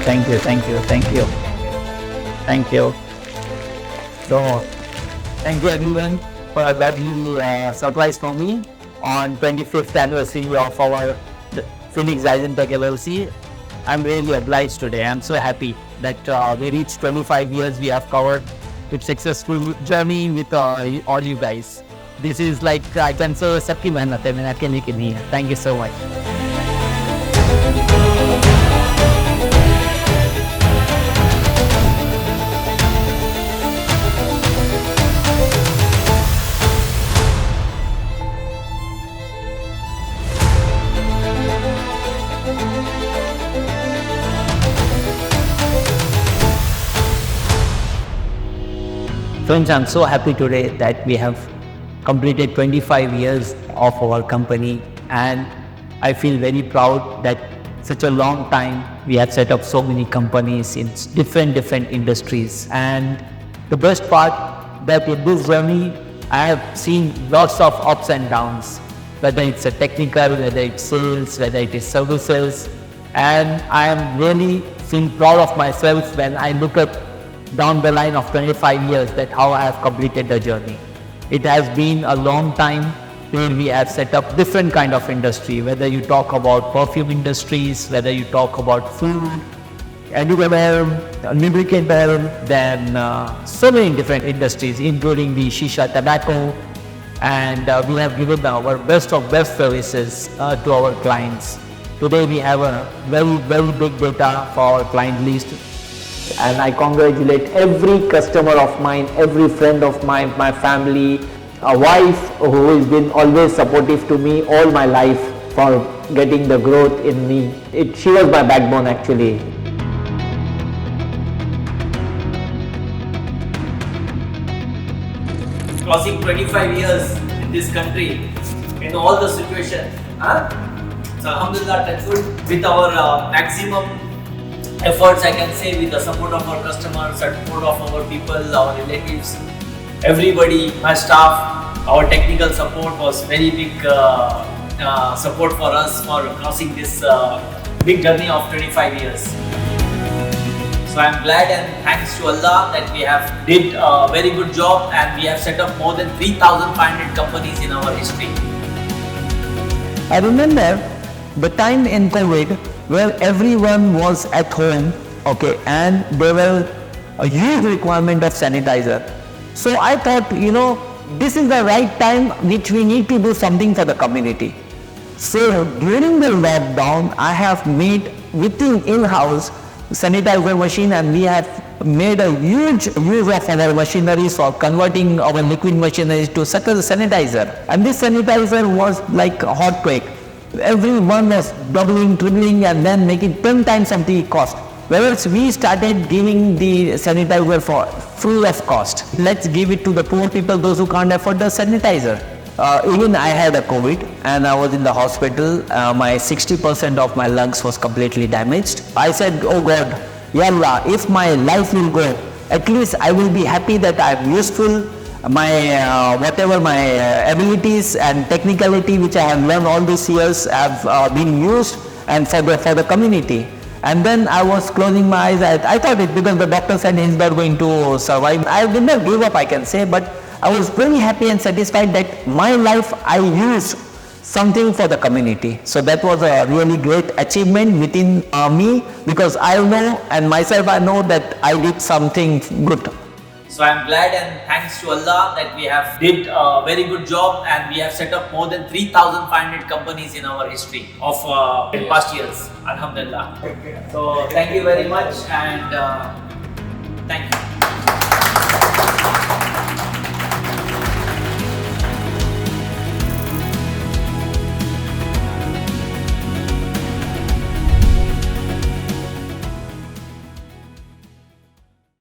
thank you, thank you, thank you, thank you. So, thank you everyone for that little surprise for me on 25th anniversary of our Phoenix Disontec L.L.C. I'm really obliged today. I'm so happy that we reached 25 years we have covered with successful journey with all you guys. This is like I can say सबकी मेहनत है, मैंने अकेले की नहीं है. Thank you so much. Friends, I'm so happy today that we have completed 25 years of our company, and I feel very proud that such a long time we have set up so many companies in different industries. And the best part that in this journey I have seen lots of ups and downs, whether it's a technical, whether it's sales, whether it is services, and I am really feeling proud of myself when I look up down the line of 25 years that how I have completed the journey. It has been a long time where we have set up different kind of industry, whether you talk about perfume industries, whether you talk about food, anywhere, lubricant, then so many different industries, including the shisha tobacco, and we have given our best of best services to our clients. Today we have a very big data for our client list. And I congratulate every customer of mine, every friend of mine, my family, a wife who has been always supportive to me all my life for getting the growth in me. She was my backbone actually. Crossing 25 years in this country, in all the situations. So Alhamdulillah, that's good. With our maximum efforts, I can say, with the support of our customers, support of our people, our relatives, everybody, my staff, our technical support was very big support for us for crossing this big journey of 25 years. So I'm glad and thanks to Allah that we have did a very good job and we have set up more than 3,500 companies in our history. I remember the time in COVID where everyone was at home, okay, and there were a huge requirement of sanitizer. So I thought, this is the right time which we need to do something for the community. So during the lockdown, I have made within in-house sanitizer machine, and we have made a huge use of our machineries for converting our liquid machineries to such a sanitizer. And this sanitizer was like a hot cake. Everyone was doubling, tripling, and then making 10 times of the cost. Whereas we started giving the sanitizer for free of cost. Let's give it to the poor people, those who can't afford the sanitizer. Even I had a COVID and I was in the hospital. My 60% of my lungs was completely damaged. I said, oh God, Ya Allah, if my life will go, at least I will be happy that I'm useful. My whatever my abilities and technicality which I have learned all these years have been used and for the community. And then I was closing my eyes. I thought it because the doctor said he's not going to survive. I did not give up, I can say, but I was very happy and satisfied that my life I used something for the community. So that was a really great achievement within me, because I know and myself I know that I did something good. So I'm glad and thanks to Allah that we have did a very good job and we have set up more than 3,500 companies in our history of in past years. Alhamdulillah. So thank you very much and thank you.